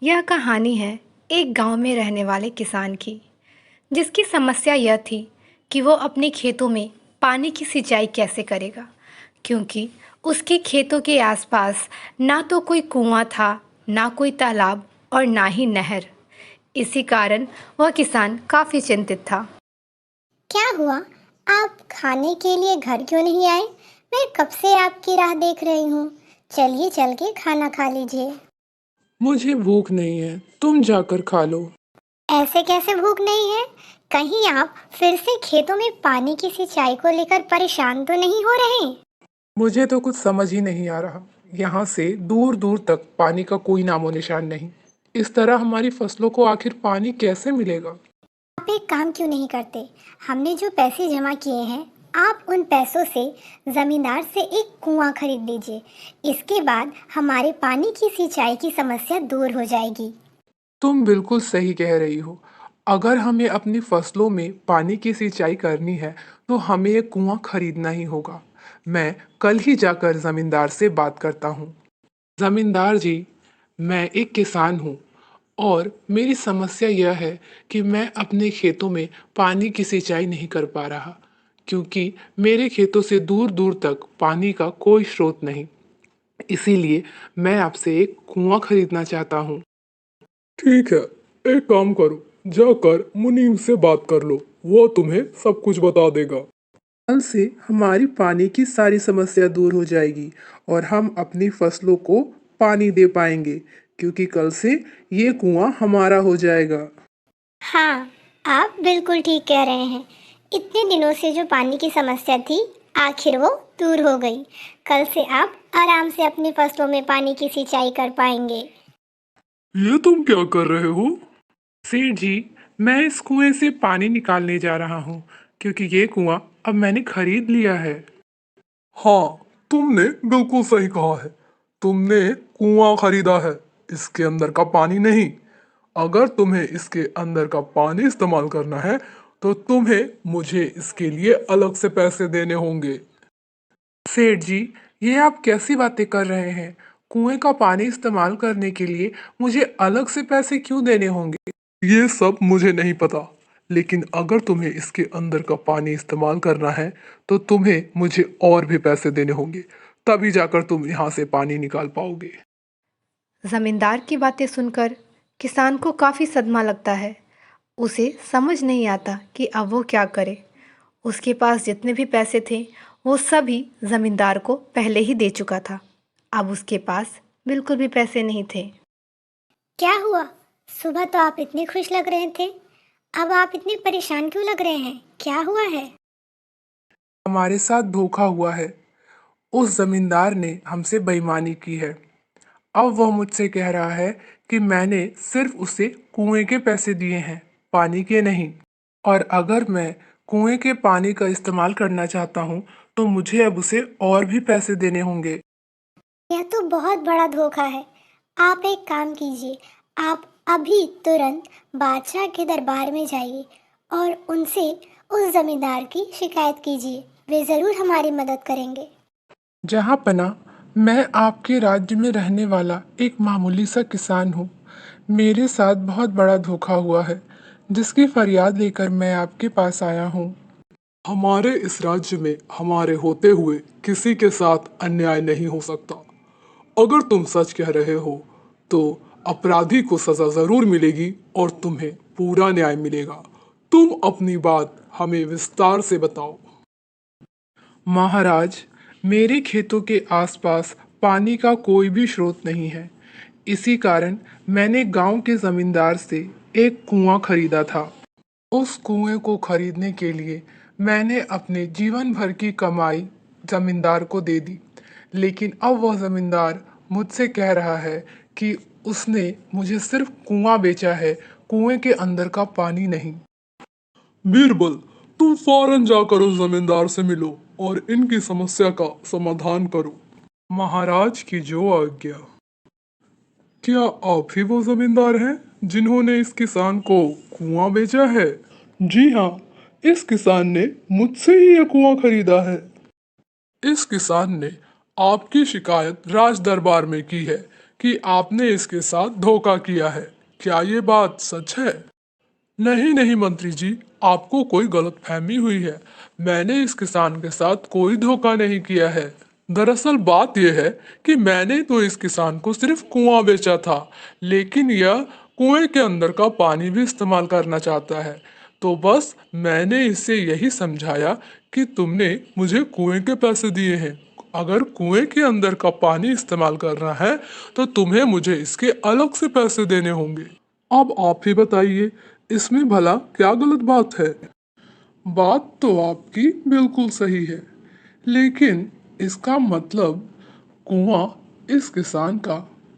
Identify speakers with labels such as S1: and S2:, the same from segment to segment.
S1: यह कहानी है एक गांव में रहने वाले किसान की, जिसकी समस्या यह थी कि वो अपने खेतों में पानी की सिंचाई कैसे करेगा, क्योंकि उसके खेतों के आसपास ना तो कोई कुआं था, ना कोई तालाब और ना ही नहर। इसी कारण वह किसान काफ़ी चिंतित था।
S2: क्या हुआ? आप खाने के लिए घर क्यों नहीं आए? मैं कब से आपकी राह देख रही हूँ। चलिए चल के खाना खा लीजिए।
S3: मुझे भूख नहीं है, तुम जाकर खा लो।
S2: ऐसे कैसे भूख नहीं है? कहीं आप फिर से खेतों में पानी की सिंचाई को लेकर परेशान तो नहीं हो रहे?
S3: मुझे तो कुछ समझ ही नहीं आ रहा। यहाँ से दूर दूर तक पानी का कोई नामो निशान नहीं। इस तरह हमारी फसलों को आखिर पानी कैसे मिलेगा?
S2: आप एक काम क्यों नहीं करते? हमने जो पैसे जमा किए हैं, आप उन पैसों से जमींदार से एक कुआं खरीद लीजिए। इसके बाद हमारे पानी की सिंचाई की समस्या दूर हो जाएगी।
S3: तुम बिल्कुल सही कह रही हो। अगर हमें अपनी फसलों में पानी की सिंचाई करनी है, तो हमें एक कुआं खरीदना ही होगा। मैं कल ही जाकर जमींदार से बात करता हूँ। जमींदार जी, मैं एक किसान हूँ और मेरी समस्या यह है कि मैं अपने खेतों में पानी की सिंचाई नहीं कर पा रहा, क्योंकि मेरे खेतों से दूर दूर तक पानी का कोई स्रोत नहीं। इसीलिए मैं आपसे एक कुआं खरीदना चाहता हूँ। ठीक है, एक काम करो, जाकर मुनीम से बात कर लो, वो तुम्हें सब कुछ बता देगा। कल से हमारी पानी की सारी समस्या दूर हो जाएगी और हम अपनी फसलों को पानी दे पाएंगे, क्योंकि कल से ये कुआं हमारा हो जाएगा।
S2: हाँ, आप बिल्कुल ठीक कह रहे हैं। इतने दिनों से जो पानी की समस्या थी, आखिर वो दूर हो गई। कल से आप आराम से अपनी फसलों में पानी की सिंचाई कर पाएंगे।
S3: ये तुम क्या कर रहे हो? सेठ जी, मैं इस कुएं से पानी निकालने जा रहा हूँ, क्योंकि ये कुआं अब मैंने खरीद लिया है। हाँ, तुमने बिल्कुल सही कहा है। तुमने कुआं खरीदा है, इसके अंदर का पानी नहीं। अगर तुम्हें इसके अंदर का पानी इस्तेमाल करना है, तो तुम्हें मुझे इसके लिए अलग से पैसे देने होंगे। सेठ जी, ये आप कैसी बातें कर रहे हैं? कुएं का पानी इस्तेमाल करने के लिए मुझे अलग से पैसे क्यों देने होंगे? ये सब मुझे नहीं पता, लेकिन अगर तुम्हें इसके अंदर का पानी इस्तेमाल करना है, तो तुम्हें मुझे और भी पैसे देने होंगे। तभी जाकर तुम यहाँ से पानी निकाल पाओगे।
S1: जमींदार की बातें सुनकर किसान को काफ़ी सदमा लगता है। उसे समझ नहीं आता कि अब वो क्या करे। उसके पास जितने भी पैसे थे, वो सभी जमींदार को पहले ही दे चुका था। अब उसके पास बिल्कुल भी पैसे नहीं थे।
S2: क्या हुआ? सुबह तो आप इतने खुश लग रहे थे, अब आप इतने परेशान क्यों लग रहे हैं? क्या हुआ है?
S3: हमारे साथ धोखा हुआ है। उस जमींदार ने हमसे बेईमानी की है। अब वह मुझसे कह रहा है कि मैंने सिर्फ उसे कुएं के पैसे दिए हैं, पानी के नहीं। और अगर मैं कुएं के पानी का इस्तेमाल करना चाहता हूँ, तो मुझे अब उसे और भी पैसे देने होंगे।
S2: यह तो बहुत बड़ा धोखा है। आप एक काम कीजिए, आप अभी तुरंत बादशाह के दरबार में जाइए और उनसे उस जमींदार की शिकायत कीजिए। वे ज़रूर हमारी मदद करेंगे।
S3: जहाँ पना, मैं आपके राज्य में रहने वाला एक मामूली सा किसान हूँ। मेरे साथ बहुत बड़ा धोखा हुआ है, जिसकी फरियाद लेकर मैं आपके पास आया हूँ। हमारे इस राज्य में हमारे होते हुए किसी के साथ अन्याय नहीं हो सकता। अगर तुम सच कह रहे हो, तो अपराधी को सजा जरूर मिलेगी और तुम्हें पूरा न्याय मिलेगा। तुम अपनी बात हमें विस्तार से बताओ। महाराज, मेरे खेतों के आसपास पानी का कोई भी स्रोत नहीं है। इसी कारण मैंने गांव के जमींदार से एक कुआं खरीदा था। उस कुएं को खरीदने के लिए मैंने अपने जीवन भर की कमाई जमींदार को दे दी। लेकिन अब वह जमींदार मुझसे कह रहा है कि उसने मुझे सिर्फ कुआं बेचा है, कुएं के अंदर का पानी नहीं। बीरबल, तुम फौरन जाकर उस जमींदार से मिलो और इनकी समस्या का समाधान करो। महाराज की जो आज्ञा। क्या आप ही वो जमींदार हैं जिन्होंने इस किसान को कुआं बेचा है? जी हाँ, इस किसान ने मुझसे ही यह कुआं खरीदा है। इस किसान ने आपकी शिकायत राज दरबार में की है
S4: कि आपने इसके साथ धोखा किया है। क्या ये बात सच है? नहीं नहीं मंत्री जी, आपको कोई गलतफहमी हुई है। मैंने इस किसान के साथ कोई धोखा नहीं किया है। दरअसल बात यह है कि मैंने तो इस किसान को सिर्फ कुआं बेचा था, लेकिन यह कुएं के अंदर का पानी भी इस्तेमाल करना चाहता है। तो बस मैंने इससे यही समझाया कि तुमने मुझे कुएं के पैसे दिए हैं, अगर कुएं के अंदर का पानी इस्तेमाल करना है तो तुम्हें मुझे इसके अलग से पैसे देने होंगे। अब आप ही बताइए, इसमें भला क्या गलत बात है? बात तो आपकी बिल्कुल सही है, लेकिन इसका मतलब कुआं इस किसान का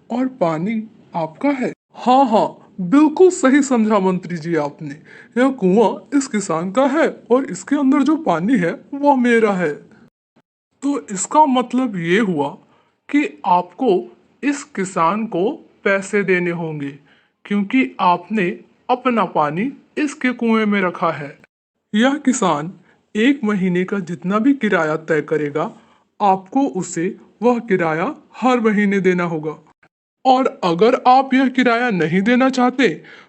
S4: और पानी आपका है। हाँ हाँ, बिल्कुल सही समझा मंत्री जी आपने। यह कुआं इस किसान का है और इसके अंदर जो पानी है वह मेरा है। तो इसका मतलब ये हुआ कि आपको इस किसान को पैसे देने होंगे, क्योंकि आपने अपना पानी इसके कुएं में रखा है। यह किसान 1 महीने का जितना भी किराया तय करेगा, आपको उसे वह किराया हर महीने देना होगा। और अगर आप यह किराया नहीं देना चाहते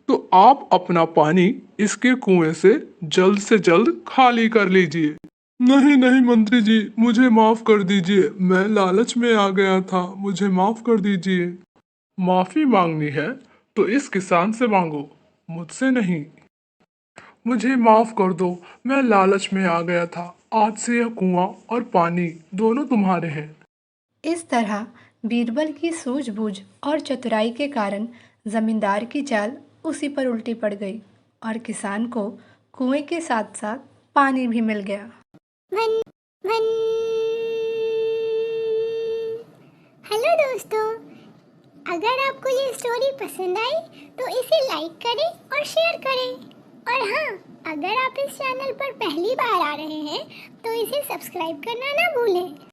S4: तो आप अपना पानी इसके कुएं से जल्द खाली कर लीजिए। नहीं नहीं मंत्री जी, मुझे माफ कर दीजिए, मैं लालच में आ गया था, मुझे माफ कर दीजिए। माफी मांगनी है तो इस किसान से मांगो, मुझसे नहीं। मुझे माफ कर दो, मैं लालच में आ गया था। आज से यह कुआं और पानी दोनों तुम्हारे हैं।
S1: इस तरह बीरबल की सूझबूझ और चतुराई के कारण जमींदार की चाल उसी पर उल्टी पड़ गई और किसान को कुएं के साथ साथ पानी भी मिल गया।
S2: वन वन हेलो दोस्तों, अगर आपको ये स्टोरी पसंद आई तो इसे लाइक करें और शेयर करें। और हाँ, अगर आप इस चैनल पर पहली बार आ रहे हैं तो इसे सब्सक्राइब करना ना भूलें।